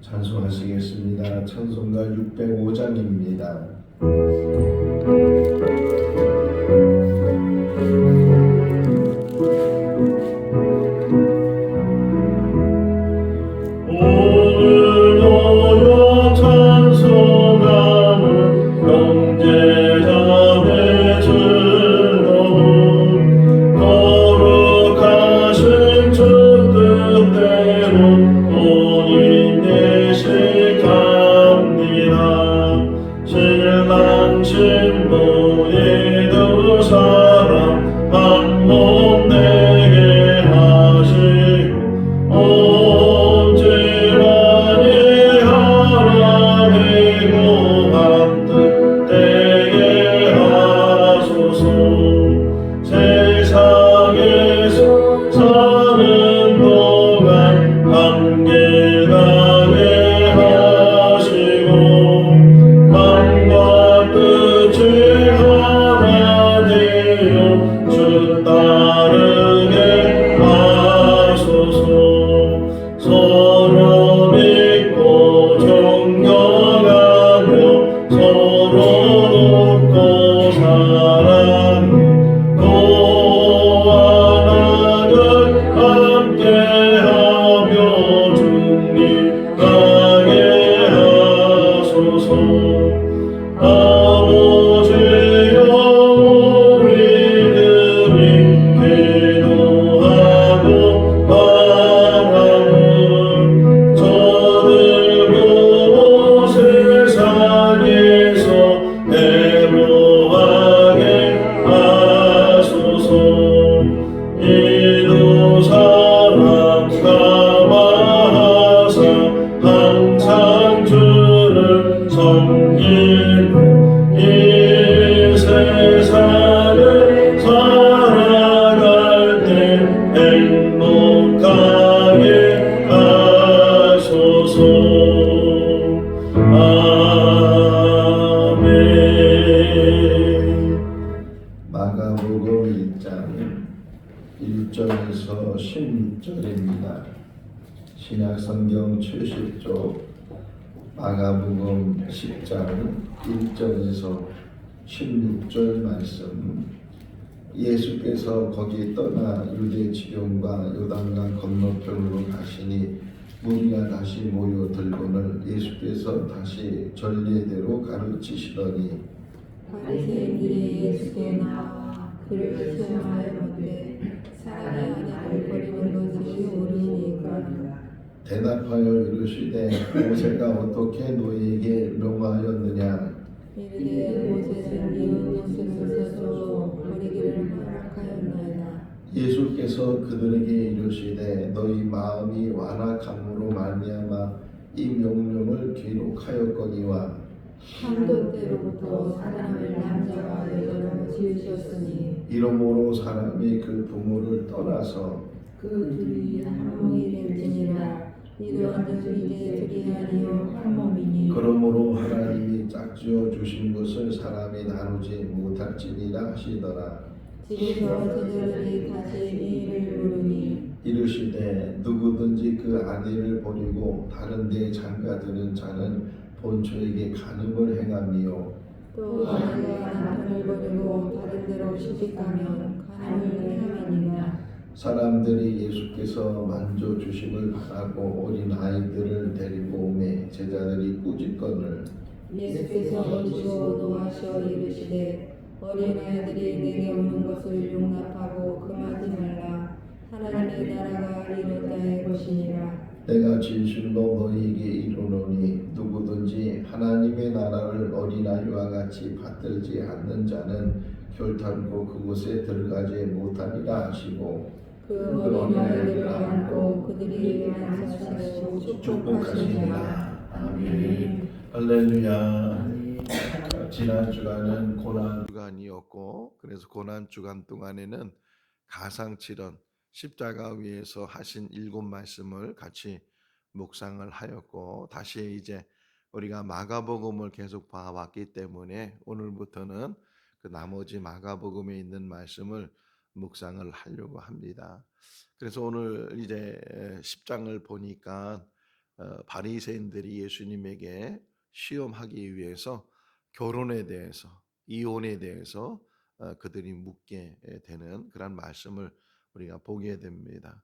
찬송하시겠습니다. 찬송가 605장입니다. 마가복음 1장 1절에서 16절입니다. 신약성경 70쪽 마가복음 10장 1절에서 16절 말씀. 예수께서 거기 떠나 유대 지경과 요단강 건너편으로 가시니 무리가 다시 모여들거늘 예수께서 다시 전례대로 가르치시더니 바리새인들이 예수께 나와 그를 시험하여 묻되 사람이 나를 버리는 것이 옳으니까 대답하여 이르시되 모세가 어떻게 너희에게 명하였느냐. 이르되 모세는 이런 것을 써서 버리기를 허락하였나이다. 예수께서 그들에게 이르시되 너희 마음이 완악함으로 말미암아 이 명령을 기록하였거니와 한도 때로부터 사람을 남자와 여자로 지으셨으니 이러므로 사람이 그 부모를 떠나서 그 둘이 한 몸이 될지니라. 이러한 이제 둘이 아니요 한 몸이니 그러므로 하나님이 짝지어 주신 것을 사람이 나누지 못할지니라 하시더라. 집에서 제자들이 다시 이 일을 물으니 이르시되 누구든지 그 아내를 버리고 다른 데 장가드는 자는 본처에게 간음을 행하며 또 아내가 남편을 버리고 다른 데로 시집가면 간음을 행함이니라. 사람들이 예수께서 만져 주심을 바라고 어린 아이들을 데리고 오매 제자들이 꾸짖거늘 예수께서 멈추어 노하셔 이르시되 어린아이들이 내게 오는 것을 용납하고 금하지 말라. 하나님의 나라가 이런 자의 것이니라. 내가 진실로 너희에게 이르노니 누구든지 하나님의 나라를 어린아이와 같이 받들지 않는 자는 결탄코 그곳에 들어가지 못하리라 하시고 그 어린아이들을 안고 그들이 안수하시고 축복하시니라. 아멘. 할렐루야. 지난 주간은 고난 주간이었고, 그래서 고난 주간 동안에는 가상칠언 십자가 위에서 하신 7말씀을 같이 묵상을 하였고, 다시 이제 우리가 마가복음을 계속 봐왔기 때문에 오늘부터는 그 나머지 마가복음에 있는 말씀을 묵상을 하려고 합니다. 그래서 오늘 이제 10장을 보니까 바리새인들이 예수님에게 시험하기 위해서 결혼에 대해서, 이혼에 대해서 그들이 묻게 되는 그런 말씀을 우리가 보게 됩니다.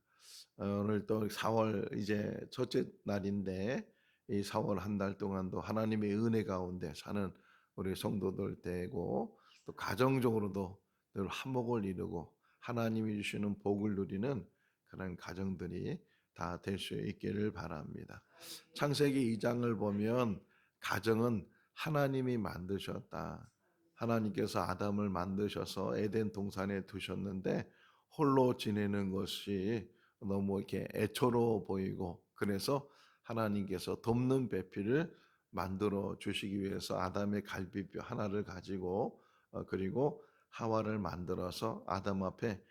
오늘 또 4월 이제 첫째 날인데 이 4월 한 달 동안도 하나님의 은혜 가운데 사는 우리 성도들 되고 또 가정적으로도 늘 화목을 이루고 하나님이 주시는 복을 누리는 그런 가정들이 다 될 수 있기를 바랍니다. 창세기 2장을 보면 가정은 하나님이 만드셨다. 하나님께서 아담을 만드셔서 에덴 동산에 두셨는데 홀로 지내는 것이 너무 이렇게 애처로워 보이고 그래서 하나님께서 돕는 배필을 만들어 주시기 위해서 아담의 갈비뼈 하나를 가지고 그리고 하와를 만들어서 아담 앞에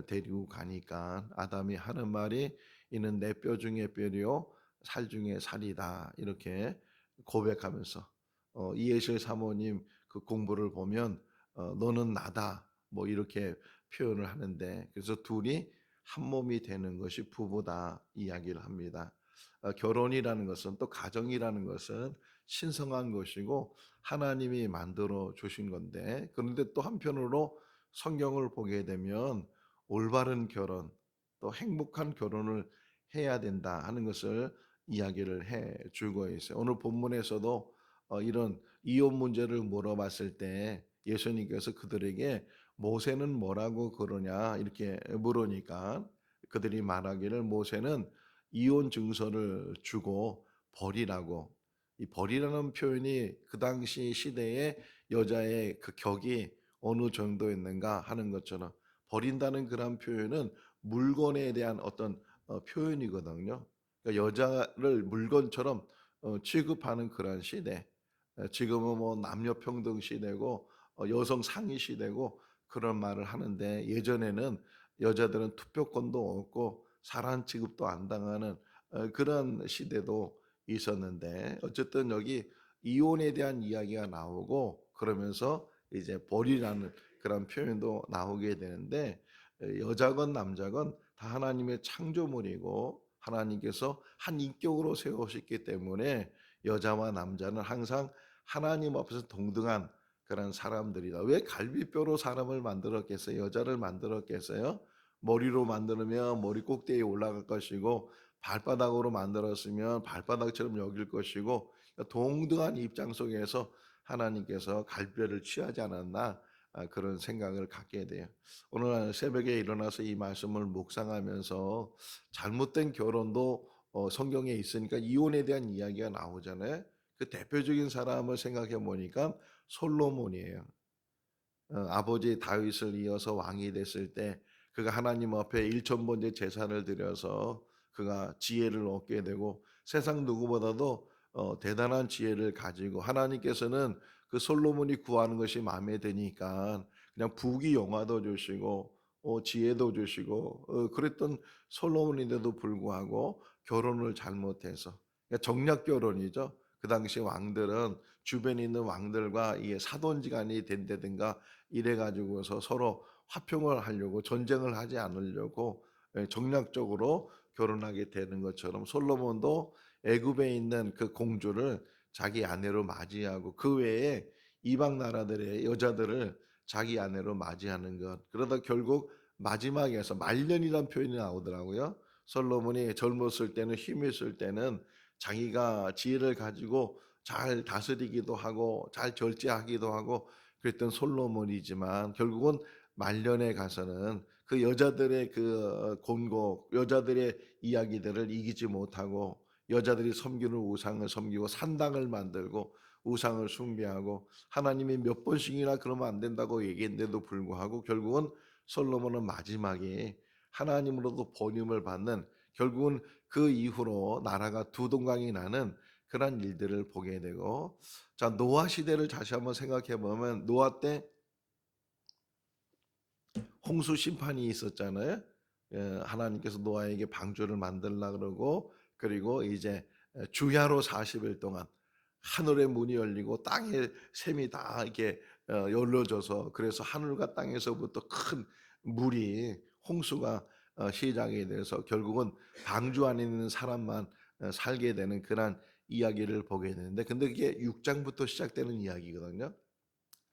데리고 가니까 아담이 하는 말이 이는 내 뼈 중에 뼈요 살 중에 살이다 이렇게 고백하면서 이해실 사모님 그 공부를 보면 너는 나다 뭐 이렇게 표현을 하는데 그래서 둘이 한 몸이 되는 것이 부부다 이야기를 합니다. 결혼이라는 것은 또 가정이라는 것은 신성한 것이고 하나님이 만들어 주신 건데 그런데 또 한편으로 성경을 보게 되면 올바른 결혼 또 행복한 결혼을 해야 된다 하는 것을 이야기를 해 주고 있어요. 오늘 본문에서도 이런 이혼 문제를 물어봤을 때 예수님께서 그들에게 모세는 뭐라고 그러냐 이렇게 물으니까 그들이 말하기를 모세는 이혼 증서를 주고 버리라고 이 버리라는 표현이 그 당시 시대에 여자의 그 격이 어느 정도였는가 하는 것처럼 버린다는 그런 표현은 물건에 대한 어떤 표현이거든요. 그러니까 여자를 물건처럼 취급하는 그런 시대. 지금은 뭐 남녀 평등 시대고 여성 상위 시대고 그런 말을 하는데 예전에는 여자들은 투표권도 없고 사람 취급도 안 당하는 그런 시대도 있었는데 어쨌든 여기 이혼에 대한 이야기가 나오고 그러면서 이제 벌이라는 그런 표현도 나오게 되는데 여자건 남자건 다 하나님의 창조물이고 하나님께서 한 인격으로 세우셨기 때문에 여자와 남자는 항상 하나님 앞에서 동등한 그런 사람들이다. 왜 갈비뼈로 사람을 만들었겠어요? 여자를 만들었겠어요? 머리로 만들면 머리 꼭대기에 올라갈 것이고 발바닥으로 만들었으면 발바닥처럼 여길 것이고 동등한 입장 속에서 하나님께서 갈뼈를 취하지 않았나 그런 생각을 갖게 돼요. 오늘 새벽에 일어나서 이 말씀을 묵상하면서 잘못된 결혼도 성경에 있으니까 이혼에 대한 이야기가 나오잖아요. 그 대표적인 사람을 생각해 보니까 솔로몬이에요. 아버지 다윗을 이어서 왕이 됐을 때 그가 하나님 앞에 일천번째 제사를 드려서 그가 지혜를 얻게 되고 세상 누구보다도 대단한 지혜를 가지고 하나님께서는 그 솔로몬이 구하는 것이 마음에 드니까 그냥 부귀 영화도 주시고 지혜도 주시고 그랬던 솔로몬인데도 불구하고 결혼을 잘못해서 그러니까 정략 결혼이죠. 그 당시 왕들은 주변에 있는 왕들과 이게 사돈지간이 된다든가 이래 가지고서 서로 화평을 하려고 전쟁을 하지 않으려고 정략적으로 결혼하게 되는 것처럼 솔로몬도 애굽에 있는 그 공주를 자기 아내로 맞이하고 그 외에 이방 나라들의 여자들을 자기 아내로 맞이하는 것. 그러다 결국 마지막에서 말년이라는 표현이 나오더라고요. 솔로몬이 젊었을 때는 힘이 있을 때는 자기가 지혜를 가지고 잘 다스리기도 하고 잘 절제하기도 하고 그랬던 솔로몬이지만 결국은 말년에 가서는 그 여자들의 그 곤고 여자들의 이야기들을 이기지 못하고 여자들이 섬기는 우상을 섬기고 산당을 만들고 우상을 숭배하고 하나님이 몇 번씩이나 그러면 안 된다고 얘기했는데도 불구하고 결국은 솔로몬은 마지막에 하나님으로도 번임을 받는 결국은 그 이후로 나라가 두 동강이 나는 그런 일들을 보게 되고 자 노아 시대를 다시 한번 생각해 보면 노아 때 홍수 심판이 있었잖아요. 하나님께서 노아에게 방주를 만들라 그러고 그리고 이제 주야로 40일 동안 하늘의 문이 열리고 땅의 샘이 다 이렇게 열려져서 그래서 하늘과 땅에서부터 큰 물이 홍수가 시작이 돼서 결국은 방주 안에 있는 사람만 살게 되는 그런 이야기를 보게 되는데, 근데 그게 6장부터 시작되는 이야기거든요.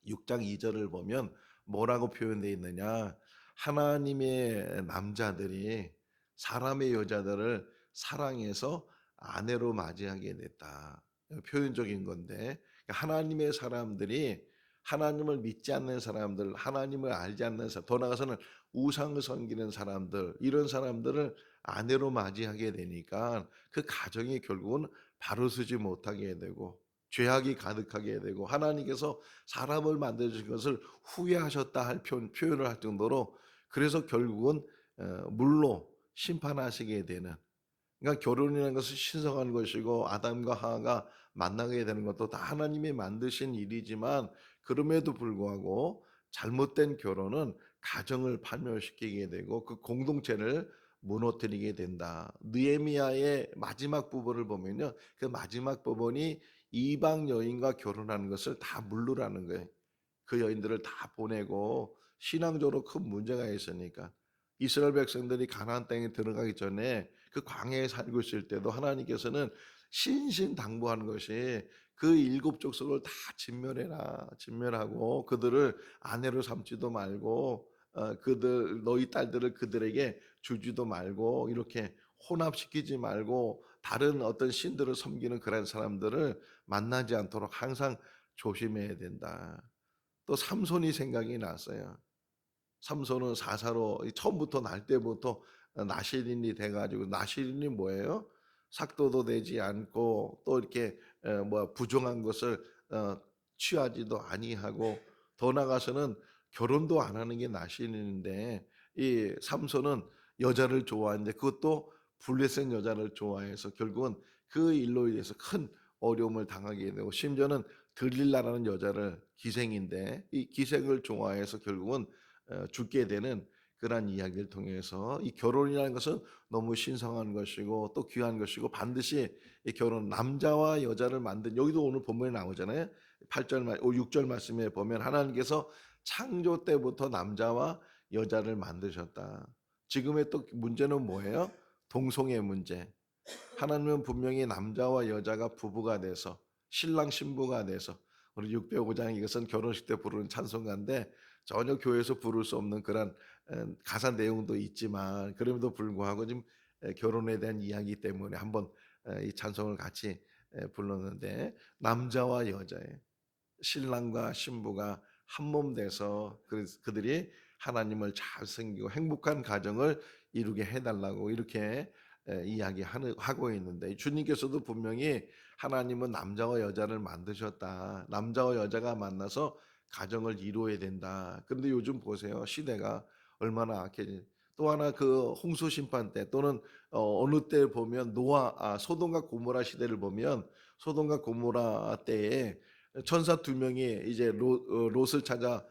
6장 2절을 보면 뭐라고 표현되어 있느냐? 하나님의 남자들이 사람의 여자들을 사랑해서 아내로 맞이하게 됐다. 표현적인 건데, 하나님의 사람들이 하나님을 믿지 않는 사람들, 하나님을 알지 않는 사람, 더 나아가서는 우상을 섬기는 사람들, 이런 사람들을 아내로 맞이하게 되니까 그 가정이 결국은 바로 서지 못하게 되고 죄악이 가득하게 되고, 하나님께서 사람을 만드신 것을 후회하셨다 할 표현을 할 정도로, 그래서 결국은 물로 심판하시게 되는, 그러니까 결혼이라는 것은 신성한 것이고 아담과 하와가 만나게 되는 것도 다 하나님이 만드신 일이지만, 그럼에도 불구하고 잘못된 결혼은 가정을 파멸시키게 되고 그 공동체를 무너뜨리게 된다. 느헤미야의 마지막 부분을 보면요, 그 마지막 부분이 이방 여인과 결혼하는 것을 다 물르라는 거예요. 그 여인들을 다 보내고, 신앙적으로 큰 문제가 있으니까 이스라엘 백성들이 가나안 땅에 들어가기 전에 그 광야에 살고 있을 때도 하나님께서는 신신당부하는 것이 그 일곱 족속을 다 진멸해라, 진멸하고 그들을 아내로 삼지도 말고 그들 너희 딸들을 그들에게 주지도 말고, 이렇게 혼합시키지 말고 다른 어떤 신들을 섬기는 그런 사람들을 만나지 않도록 항상 조심해야 된다. 또 삼손이 생각이 났어요. 삼손은 사사로 처음부터 날 때부터 나실인이 돼가지고, 나실인이 뭐예요? 삭도도 되지 않고 또 이렇게 부정한 것을 취하지도 아니하고, 더 나가서는 결혼도 안 하는 게 나실인인데, 이 삼손은 여자를 좋아하는데 그것도 블레셋 여자를 좋아해서 결국은 그 일로 인해서 큰 어려움을 당하게 되고, 심지어는 들릴라라는 여자를, 기생인데 이 기생을 좋아해서 결국은 죽게 되는 그러한 이야기를 통해서, 이 결혼이라는 것은 너무 신성한 것이고 또 귀한 것이고, 반드시 이 결혼, 남자와 여자를 만든, 여기도 오늘 본문에 나오잖아요. 8절 6절 말씀에 보면 하나님께서 창조 때부터 남자와 여자를 만드셨다. 지금의 또 문제는 뭐예요? 동성애 문제. 하나님은 분명히 남자와 여자가 부부가 돼서 신랑 신부가 돼서, 우리 605장 이것은 결혼식 때 부르는 찬송가인데 전혀 교회에서 부를 수 없는 그런 가사 내용도 있지만, 그럼에도 불구하고 지금 결혼에 대한 이야기 때문에 한번 이 찬송을 같이 불렀는데, 남자와 여자의 신랑과 신부가 한 몸 돼서 그들이 하나님을 잘 섬기고 행복한 가정을 이루게 해달라고 이렇게 이야기하고 있는데, 주님께서도 분명히 하나님은 남자와 여자를 만드셨다. 남자와 여자가 만나서 가정을 이루어야 된다. 그런데 요즘 보세요. 시대가 얼마나 악해진. 또 하나, 그 홍수 심판 때 또는 어느 때 보면 소돔과 고모라 시대를 보면, 소돔과 고모라 때에 천사 두 명이 이제 롯을 찾아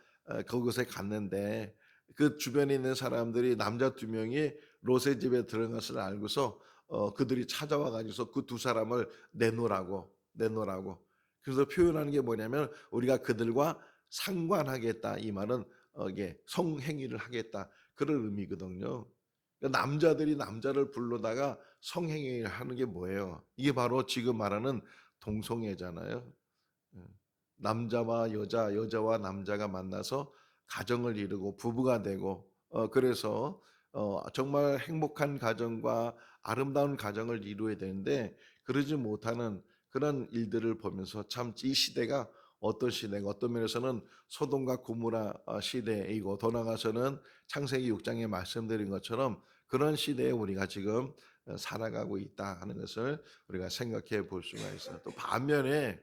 그곳에 갔는데, 그 주변에 있는 사람들이 남자 두 명이 롯의 집에 들어간 것을 알고서 그들이 찾아와 가지고서 그 두 사람을 내놓으라고. 그래서 표현하는 게 뭐냐면, 우리가 그들과 상관하겠다, 이 말은 이게 성행위를 하겠다, 그런 의미거든요. 그러니까 남자들이 남자를 불러다가 성행위를 하는 게 뭐예요? 이게 바로 지금 말하는 동성애잖아요. 예. 남자와 여자, 여자와 남자가 만나서 가정을 이루고 부부가 되고, 그래서 정말 행복한 가정과 아름다운 가정을 이루어야 되는데, 그러지 못하는 그런 일들을 보면서 참 이 시대가 어떤 시대가, 어떤 면에서는 소돔과 고모라 시대이고, 더 나아가서는 창세기 6장에 말씀드린 것처럼 그런 시대에 우리가 지금 살아가고 있다 하는 것을 우리가 생각해 볼 수가 있어요. 또 반면에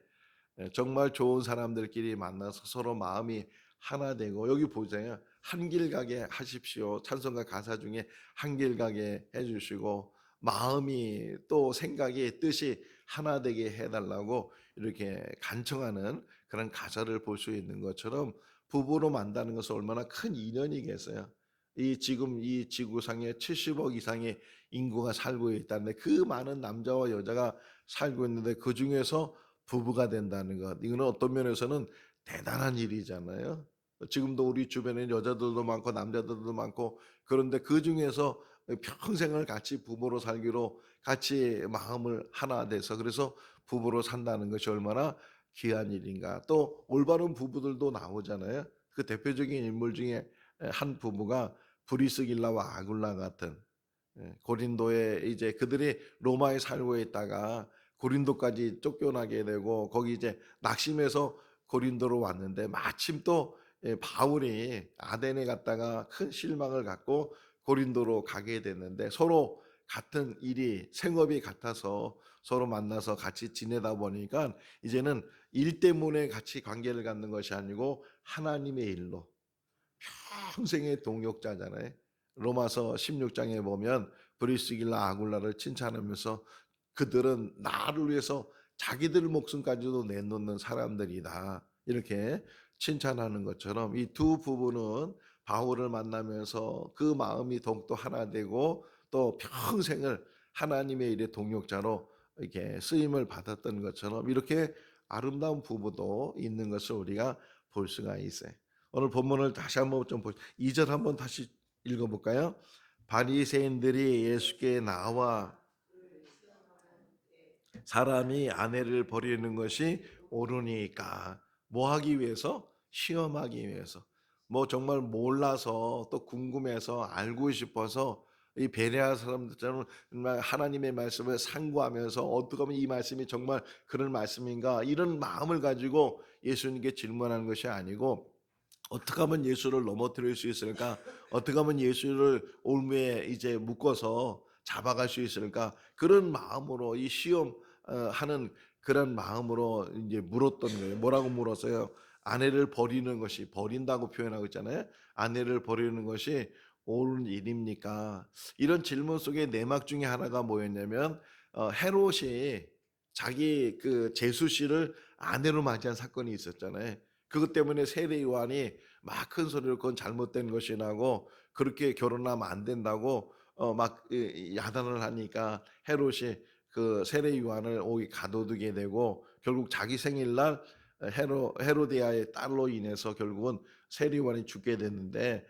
정말 좋은 사람들끼리 만나서 서로 마음이 하나 되고, 여기 보세요. 한길 가게 하십시오. 찬송가 가사 중에 한길 가게 해주시고, 마음이 또 생각이 뜻이 하나 되게 해달라고 이렇게 간청하는 그런 가사를 볼 수 있는 것처럼, 부부로 만나는 것은 얼마나 큰 인연이겠어요. 지금 이 지구상에 70억 이상의 인구가 살고 있다는데, 그 많은 남자와 여자가 살고 있는데 그 중에서 부부가 된다는 것, 이거는 어떤 면에서는 대단한 일이잖아요. 지금도 우리 주변에 여자들도 많고 남자들도 많고, 그런데 그 중에서 평생을 같이 부부로 살기로 같이 마음을 하나 돼서 그래서 부부로 산다는 것이 얼마나 귀한 일인가. 또 올바른 부부들도 나오잖아요. 그 대표적인 인물 중에 한 부부가 브리스길라와 아굴라 같은 고린도에 이제 그들이 로마에 살고 있다가 고린도까지 쫓겨나게 되고 거기 이제 낙심해서 고린도로 왔는데 마침 또 바울이 아덴에 갔다가 큰 실망을 갖고 고린도로 가게 됐는데 서로 같은 일이 생업이 같아서 서로 만나서 같이 지내다 보니까 이제는 일 때문에 같이 관계를 갖는 것이 아니고 하나님의 일로 평생의 동역자잖아요. 로마서 16장에 보면 브리스길라 아굴라를 칭찬하면서 그들은 나를 위해서 자기들 목숨까지도 내놓는 사람들이다. 이렇게 칭찬하는 것처럼 이 두 부부는 바울을 만나면서 그 마음이 더욱더 하나 되고 또 평생을 하나님의 일의 동역자로 이렇게 쓰임을 받았던 것처럼 이렇게 아름다운 부부도 있는 것을 우리가 볼 수가 있어요. 오늘 본문을 다시 한번 좀 2절 한번 다시 읽어볼까요? 바리새인들이 예수께 나와 사람이 아내를 버리는 것이 옳으니까 뭐 하기 위해서? 시험하기 위해서. 뭐 정말 몰라서 또 궁금해서 알고 싶어서 이 베레아 사람들처럼 정말 하나님의 말씀을 상고하면서 어떻게 하면 이 말씀이 정말 그런 말씀인가 이런 마음을 가지고 예수님께 질문하는 것이 아니고 어떻게 하면 예수를 넘어뜨릴 수 있을까? 어떻게 하면 예수를 올무에 이제 묶어서 잡아갈 수 있을까? 그런 마음으로 이 시험 하는 그런 마음으로 이제 물었던 거예요. 뭐라고 물었어요? 아내를 버리는 것이 버린다고 표현하고 있잖아요. 아내를 버리는 것이 옳은 일입니까? 이런 질문 속에 내막 중에 하나가 뭐였냐면 헤롯이 자기 그 제수 씨를 아내로 맞이한 사건이 있었잖아요. 그것 때문에 세례 요한이 막 큰 소리로 그건 잘못된 것이라고 그렇게 결혼하면 안 된다고 막 야단을 하니까 헤롯이 그 세례 요한을 오기 가둬두게 되고 결국 자기 생일날 헤로디아의 딸로 인해서 결국은 세례 요한이 죽게 됐는데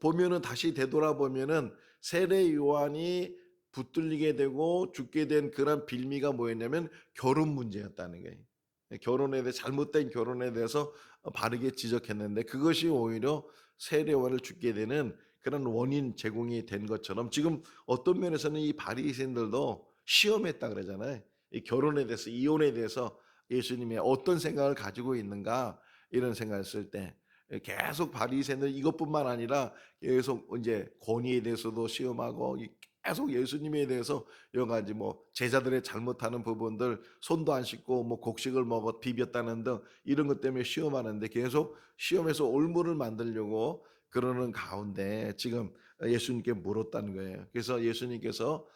보면은 다시 되돌아보면은 세례 요한이 붙들리게 되고 죽게 된 그런 빌미가 뭐였냐면 결혼 문제였다는 거예요. 결혼에 대해 잘못된 결혼에 대해서 바르게 지적했는데 그것이 오히려 세례원을 죽게 되는 그런 원인 제공이 된 것처럼 지금 어떤 면에서는 이 바리새인들도 시험했다 그러잖아요. 이 결혼에 대해서 이혼에 대해서 예수님이 어떤 생각을 가지고 있는가 이런 생각을 했을 때 계속 바리새인들 이것뿐만 아니라 계속 이제 권위에 대해서도 시험하고 계속 예수님에 대해서 여러 가지 뭐 제자들의 잘못하는 부분들 손도 안 씻고 뭐 곡식을 먹어 비볐다는 등 이런 것 때문에 시험하는데 계속 시험에서 올무를 만들려고 그러는 가운데 지금 예수님께 물었다는 거예요. 그래서 예수님께서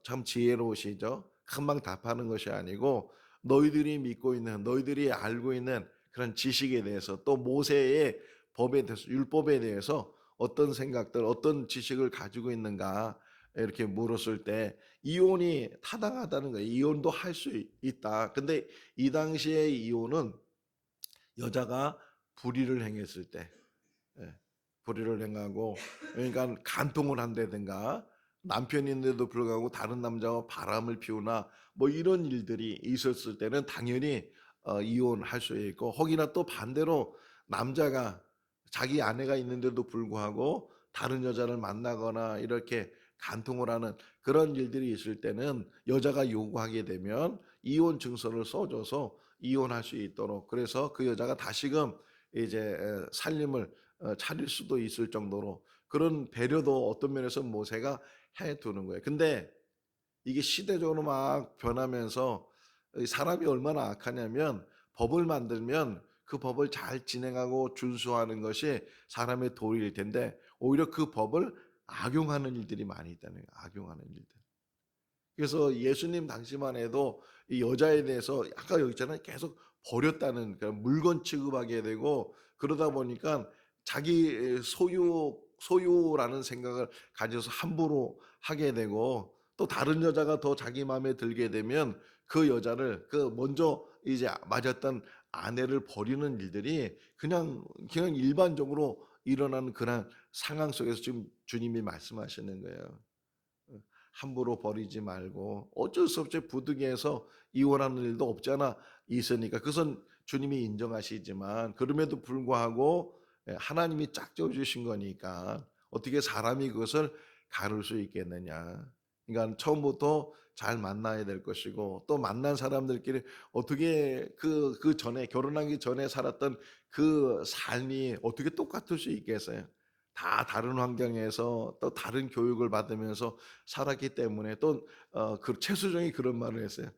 참 지혜로우시죠. 금방 답하는 것이 아니고 너희들이 믿고 있는 너희들이 알고 있는 그런 지식에 대해서 또 모세의 법에 대해서 율법에 대해서 어떤 생각들 어떤 지식을 가지고 있는가 이렇게 물었을 때 이혼이 타당하다는 거예요. 이혼도 할 수 있다. 근데 이 당시에 이혼은 여자가 불의를 행했을 때, 예, 불의를 행하고 그러니까 간통을 한다든가 남편인데도 불구하고 다른 남자와 바람을 피우나 뭐 이런 일들이 있었을 때는 당연히 이혼할 수 있고 혹이나 또 반대로 남자가 자기 아내가 있는데도 불구하고 다른 여자를 만나거나 이렇게 간통을 하는 그런 일들이 있을 때는 여자가 요구하게 되면 이혼 증서를 써줘서 이혼할 수 있도록 그래서 그 여자가 다시금 이제 살림을 차릴 수도 있을 정도로 그런 배려도 어떤 면에서 모세가 해 두는 거예요. 근데 이게 시대적으로 막 변하면서 사람이 얼마나 악하냐면 법을 만들면 그 법을 잘 진행하고 준수하는 것이 사람의 도리일 텐데 오히려 그 법을 악용하는 일들이 많이 있다는 거예요. 악용하는 일들. 그래서 예수님 당시만 해도 이 여자에 대해서 아까 여기 있잖아요. 계속 버렸다는 그런 물건 취급하게 되고 그러다 보니까 자기 소유라는 생각을 가져서 함부로 하게 되고 또 다른 여자가 더 자기 마음에 들게 되면 그 여자를 그 먼저 이제 맞았던 아내를 버리는 일들이 그냥 일반적으로 일어나는 그런 상황 속에서 지금 주님이 말씀하시는 거예요. 함부로 버리지 말고 어쩔 수 없이 부득이해서 이혼하는 일도 없잖아 있으니까 그것은 주님이 인정하시지만 그럼에도 불구하고 하나님이 짝지어 주신 거니까 어떻게 사람이 그것을 가를 수 있겠느냐. 그러니까 처음부터 잘 만나야 될 것이고 또 만난 사람들끼리 어떻게 그 전에 결혼하기 전에 살았던 그 삶이 어떻게 똑같을 수 있겠어요. 다 다른 환경에서 또 다른 교육을 받으면서 살았기 때문에 또 그 최수종이 그런 말을 했어요.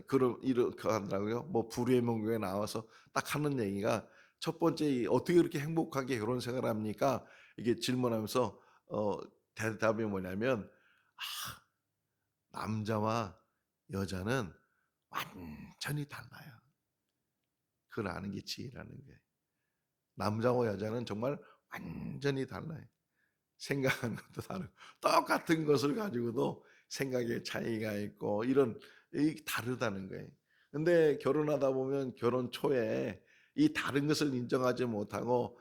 그런 이렇게 하더라고요. 뭐 불후의 명곡에 나와서 딱 하는 얘기가 첫 번째 "어떻게 그렇게 행복하게 결혼 생활을 합니까?" 이게 질문하면서 어 대답이 뭐냐면 남자와 여자는 완전히 달라요. 그걸 아는 게 지혜라는 거예요. 남자와 여자는 정말 완전히 달라요. 생각하는 것도 다르고 똑같은 것을 가지고도 생각의 차이가 있고 이런 다르다는 거예요. 근데 결혼하다 보면 결혼 초에 이 다른 것을 인정하지 못하고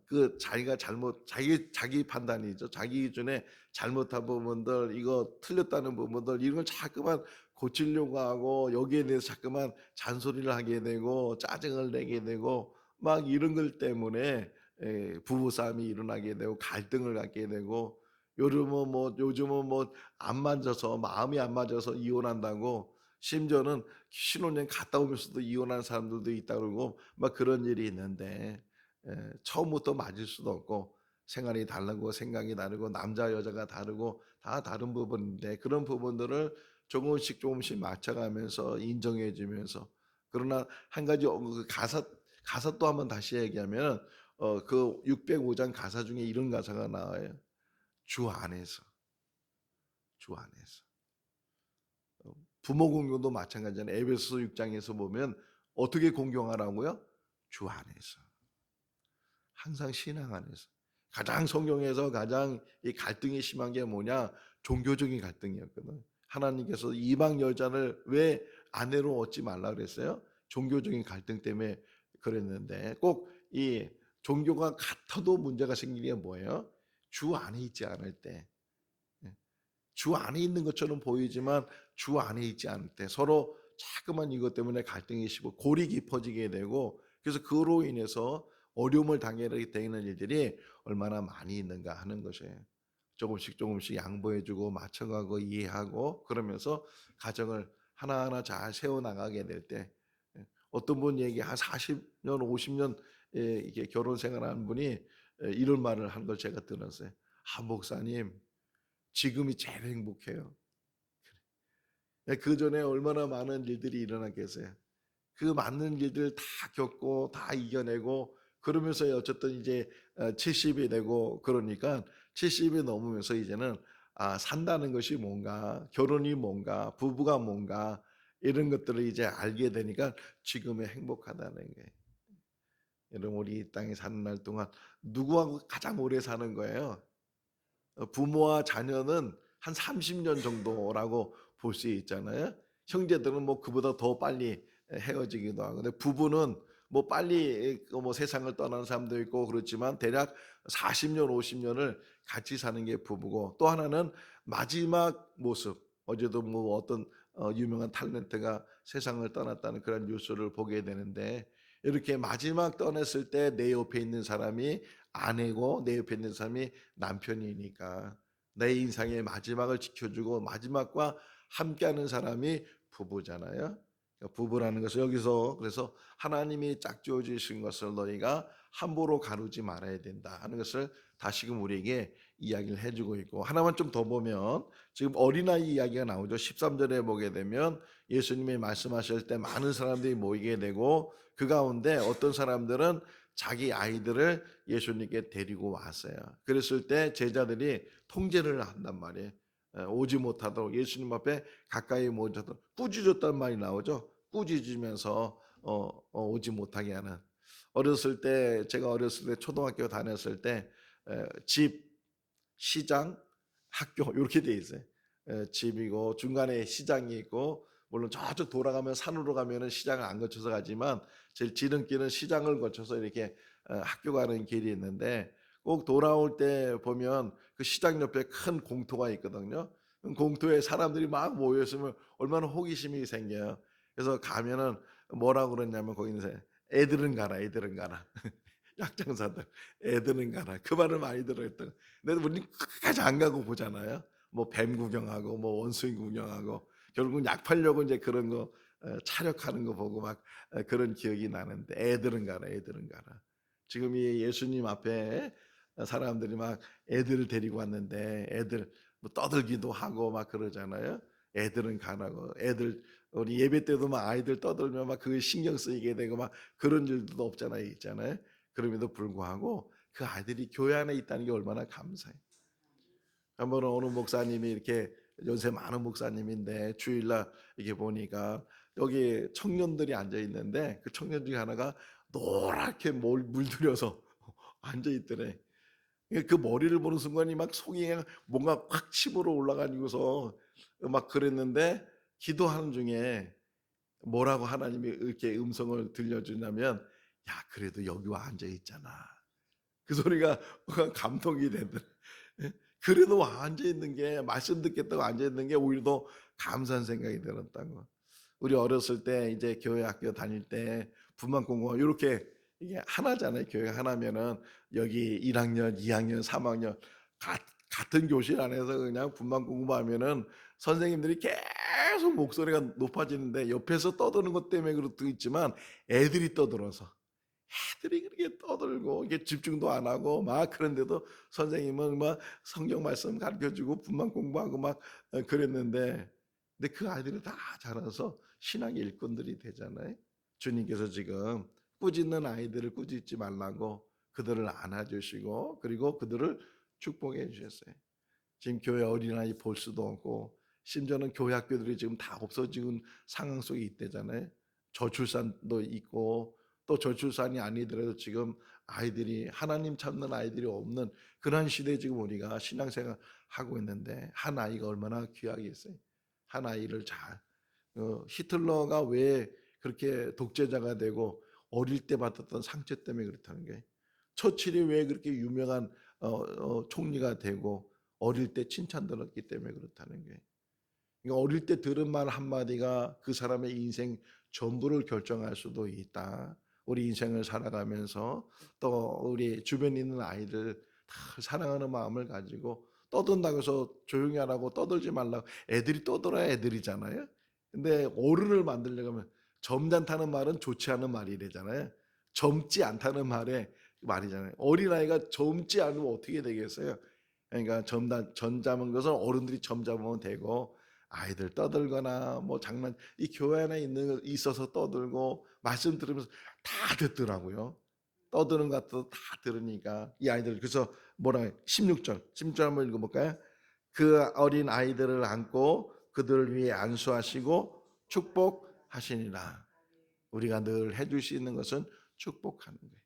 그 자기가 잘못 자기 판단이죠. 자기 기준에 잘못한 부분들 이거 틀렸다는 부분들 이런 걸 자꾸만 고치려고 하고 여기에 대해서 자꾸만 잔소리를 하게 되고 짜증을 내게 되고 막 이런 것 때문에 부부싸움이 일어나게 되고 갈등을 갖게 되고 요즘은 뭐 안 맞아서 마음이 안 맞아서 이혼한다고 심지어는 신혼여행 갔다 오면서도 이혼하는 사람들도 있다 그러고 막 그런 일이 있는데 처음부터 맞을 수도 없고 생활이 다르고 생각이 다르고 남자 여자가 다르고 다 다른 부분인데 그런 부분들을 조금씩 조금씩 맞춰가면서 인정해 주면서 그러나 한 가지 그 가사 또 한번 다시 얘기하면 그 605장 가사 중에 이런 가사가 나와요. 주 안에서, 주 안에서. 부모 공경도 마찬가지잖아요. 에베소서 6 장에서 보면 어떻게 공경하라고요? 주 안에서. 항상 신앙 안에서. 가장 성경에서 가장 이 갈등이 심한 게 뭐냐? 종교적인 갈등이었거든. 하나님께서 이방 여자를 왜 아내로 얻지 말라 그랬어요? 종교적인 갈등 때문에 그랬는데 꼭 이 종교가 같아도 문제가 생기는 게 뭐예요? 주 안에 있지 않을 때. 예. 주 안에 있는 것처럼 보이지만 주 안에 있지 않을 때 서로 자꾸만 이것 때문에 갈등이 심고 골이 깊어지게 되고 그래서 그로 인해서 어려움을 당하게 되는 일들이 얼마나 많이 있는가 하는 것이에요. 조금씩 조금씩 양보해 주고 맞춰가고 이해하고 그러면서 가정을 하나하나 잘 세워 나가게 될 때 어떤 분 얘기 한 40년 50년 이게 결혼 생활하는 분이 이런 말을 한 걸 제가 들었어요. "아 목사님 지금이 제일 행복해요." 그전에 얼마나 많은 일들이 일어났겠어요. 그 많은 일들 다 겪고 다 이겨내고 그러면서 어쨌든 이제 70이 되고 그러니까 70이 넘으면서 이제는 산다는 것이 뭔가, 결혼이 뭔가, 부부가 뭔가 이런 것들을 이제 알게 되니까 지금의 행복하다는 거예요. 여러분 우리 이 땅에 사는 날 동안 누구하고 가장 오래 사는 거예요? 부모와 자녀는 한 30년 정도라고 볼 수 있잖아요. 형제들은 뭐 그보다 더 빨리 헤어지기도 하고. 근데 부부는 뭐 빨리 뭐 세상을 떠나는 사람도 있고 그렇지만 대략 40년, 50년을 같이 사는 게 부부고 또 하나는 마지막 모습. 어제도 뭐 어떤 유명한 탤런트가 세상을 떠났다는 그런 뉴스를 보게 되는데 이렇게 마지막 떠났을 때 내 옆에 있는 사람이 아내고 내 옆에 있는 사람이 남편이니까 내 인생의 마지막을 지켜주고 마지막과 함께하는 사람이 부부잖아요. 그러니까 부부라는 것을 여기서 그래서 하나님이 짝지어 주신 것을 너희가 함부로 가르지 말아야 된다 하는 것을 다시금 우리에게 이야기를 해주고 있고 하나만 좀 더 보면 지금 어린아이 이야기가 나오죠. 13절에 보게 되면 예수님이 말씀하실 때 많은 사람들이 모이게 되고 그 가운데 어떤 사람들은 자기 아이들을 예수님께 데리고 왔어요. 그랬을 때 제자들이 통제를 한단 말이에요. 오지 못하도록 예수님 앞에 가까이 모자도록 꾸짖었단 말이 나오죠. 꾸짖으면서 오지 못하게 하는. 어렸을 때 제가 어렸을 때 초등학교 다녔을 때 집, 시장, 학교 이렇게 돼 있어요. 집이고 중간에 시장이 있고 물론 저쪽 돌아가면 산으로 가면은 시장을 안 거쳐서 가지만 제일 지름길은 시장을 거쳐서 이렇게 학교 가는 길이 있는데 꼭 돌아올 때 보면 그 시장 옆에 큰 공터가 있거든요. 공터에 사람들이 막 모여 있으면 얼마나 호기심이 생겨요. 그래서 가면은 뭐라고 그러냐면 거기 있는 애들은 가라, 애들은 가라. 약장사들, 애들은 가라. 그 말을 많이 들어했던. 근데 우리는 끝까지 안 가고 보잖아요. 뭐 뱀 구경하고, 뭐 원숭이 구경하고, 결국은 약 팔려고 이제 그런 거 차력하는 거 보고 막 그런 기억이 나는데, 애들은 가라, 애들은 가라. 지금 이 예수님 앞에 사람들이 막 애들을 데리고 왔는데, 애들 뭐 떠들기도 하고 막 그러잖아요. 애들은 가라고. 애들 우리 예배 때도 막 아이들 떠들면 막 그 신경 쓰이게 되고 막 그런 일도 없잖아요, 있잖아요. 그럼에도 불구하고 그 아이들이 교회 안에 있다는 게 얼마나 감사해요. 한번 어느 목사님이 이렇게 연세 많은 목사님인데 주일날 이게 보니까 여기 청년들이 앉아 있는데 그 청년 중에 하나가 노랗게 물들여서 앉아 있더래. 그 머리를 보는 순간이 막 속이 그냥 뭔가 확 치부러 올라가지고서 막 그랬는데 기도하는 중에 뭐라고 하나님이 이렇게 음성을 들려주냐면 야 그래도 여기 와 앉아 있잖아. 그 소리가 감동이 되더라. 그래도 와 앉아 있는 게 말씀 듣겠다고 앉아 있는 게 오히려 더 감사한 생각이 들었다는 거. 우리 어렸을 때 이제 교회 학교 다닐 때 분만 공부가 이렇게 이게 하나잖아요. 교회가 하나면은 여기 1학년, 2학년, 3학년 같은 교실 안에서 그냥 분만 공부하면은 선생님들이 계속 목소리가 높아지는데 옆에서 떠드는 것 때문에 그렇도 있지만 애들이 떠들어서 애들이 그렇게 떠들고 이게 집중도 안 하고 막 그런데도 선생님은 막 성경 말씀 가르쳐 주고 분만 공부하고 막 그랬는데 근데 그 아이들이 다 자라서 신앙의 일꾼들이 되잖아요. 주님께서 지금 꾸짖는 아이들을 꾸짖지 말라고 그들을 안아주시고 그리고 그들을 축복해 주셨어요. 지금 교회 어린아이 볼 수도 없고 심지어는 교회 학교들이 지금 다 없어지는 상황 속에 있대잖아요. 저출산도 있고 또 저출산이 아니더라도 지금 아이들이 하나님 찾는 아이들이 없는 그런 시대에 지금 우리가 신앙생활 하고 있는데 한 아이가 얼마나 귀하겠어요. 한 아이를 잘 히틀러가 왜 그렇게 독재자가 되고 어릴 때 받았던 상처 때문에 그렇다는 거예요. 처칠이 왜 그렇게 유명한 총리가 되고 어릴 때 칭찬 들었기 때문에 그렇다는 거예요. 그러니까 어릴 때 들은 말 한마디가 그 사람의 인생 전부를 결정할 수도 있다. 우리 인생을 살아가면서 또 우리 주변에 있는 아이들 다 사랑하는 마음을 가지고 떠든다고 해서 조용히 하라고 떠들지 말라고 애들이 떠들어야 애들이잖아요. 근데 어른을 만들려고 하면 점잖다는 말은 좋지 않은 말이래잖아요. 젊지 않다는 말이잖아요. 어린아이가 젊지 않으면 어떻게 되겠어요? 그러니까 점잡은 것은 어른들이 점잡으면 되고 아이들 떠들거나 뭐 장난 이 교회 안에 있어서 떠들고 말씀 들으면서 다 듣더라고요. 떠드는 것도 다 들으니까 이 아이들 그래서 뭐라 해요? 16절 한번 읽어볼까요? 그 어린 아이들을 안고 그들을 위해 안수하시고 축복하시니라. 우리가 늘 해줄 수 있는 것은 축복하는 거예요.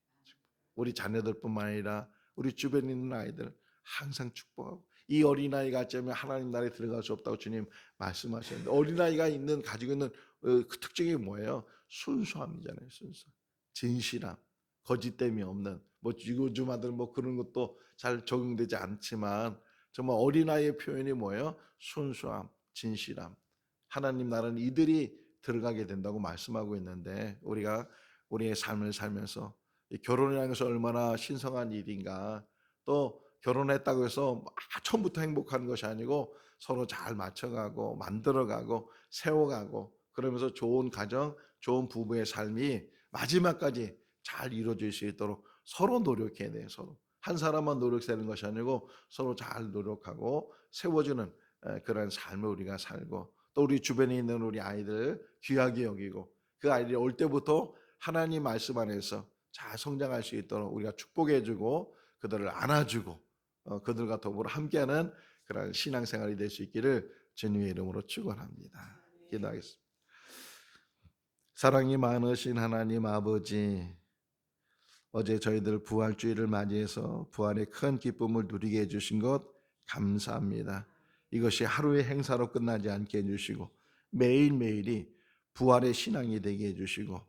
우리 자녀들뿐만 아니라 우리 주변에 있는 아이들 항상 축복하고 이 어린아이가 어쩌면 하나님 나라에 들어갈 수 없다고 주님 말씀하셨는데 어린아이가 가지고 있는 그 특징이 뭐예요? 순수함이잖아요. 순수. 진실함. 거짓됨이 없는 뭐 요즘 아들 뭐 그런 것도 잘 적용되지 않지만 정말 어린아이의 표현이 뭐예요? 순수함, 진실함. 하나님 나라는 이들이 들어가게 된다고 말씀하고 있는데 우리가 우리의 삶을 살면서 결혼이라는 것은 얼마나 신성한 일인가. 또 결혼했다고 해서 처음부터 행복한 것이 아니고 서로 잘 맞춰가고 만들어가고 세워가고 그러면서 좋은 가정, 좋은 부부의 삶이 마지막까지 잘 이루어질 수 있도록 서로 노력해야 돼요. 서로. 한 사람만 노력하는 것이 아니고 서로 잘 노력하고 세워주는 그런 삶을 우리가 살고 또 우리 주변에 있는 우리 아이들 귀하게 여기고 그 아이들이 올 때부터 하나님 말씀 안에서 잘 성장할 수 있도록 우리가 축복해주고 그들을 안아주고 그들과 더불어 함께하는 그런 신앙생활이 될 수 있기를 주님의 이름으로 축원합니다. 기도하겠습니다. 사랑이 많으신 하나님 아버지, 어제 저희들 부활주의를 맞이해서 부활의 큰 기쁨을 누리게 해주신 것 감사합니다. 이것이 하루의 행사로 끝나지 않게 해주시고 매일매일이 부활의 신앙이 되게 해주시고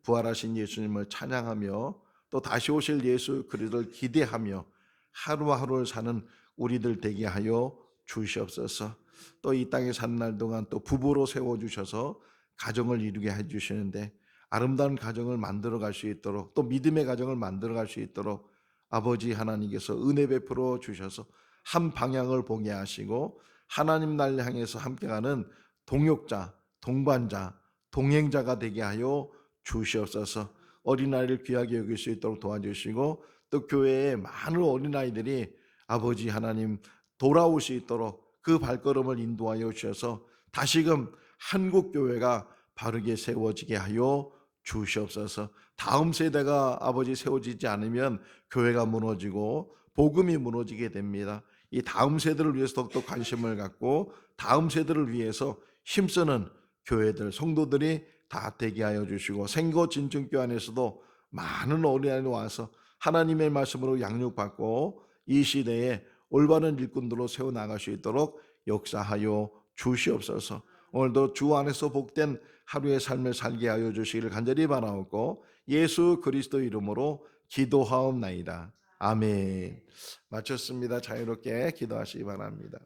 부활하신 예수님을 찬양하며 또 다시 오실 예수 그리스도를 기대하며 하루하루를 사는 우리들 되게 하여 주시옵소서. 또 이 땅에 사는 날 동안 또 부부로 세워주셔서 가정을 이루게 해주시는데 아름다운 가정을 만들어 갈 수 있도록 또 믿음의 가정을 만들어 갈 수 있도록 아버지 하나님께서 은혜 베풀어 주셔서 한 방향을 보게 하시고 하나님 날 향해서 함께 가는 동역자, 동반자, 동행자가 되게 하여 주시옵소서. 어린아이를 귀하게 여길 수 있도록 도와주시고 또 교회에 많은 어린아이들이 아버지 하나님 돌아올 수 있도록 그 발걸음을 인도하여 주셔서 다시금 한국 교회가 바르게 세워지게 하여 주시옵소서. 다음 세대가 아버지 세워지지 않으면 교회가 무너지고 복음이 무너지게 됩니다. 이 다음 세대를 위해서 더욱더 관심을 갖고 다음 세대를 위해서 힘쓰는 교회들, 성도들이 다 되게 하여 주시고 생거진증교 안에서도 많은 어린아이들이 와서 하나님의 말씀으로 양육받고 이 시대에 올바른 일꾼들로 세워나갈 수 있도록 역사하여 주시옵소서. 오늘도 주 안에서 복된 하루의 삶을 살게 하여 주시기를 간절히 바라옵고 예수 그리스도 이름으로 기도하옵나이다. 아멘. 마쳤습니다. 자유롭게 기도하시기 바랍니다.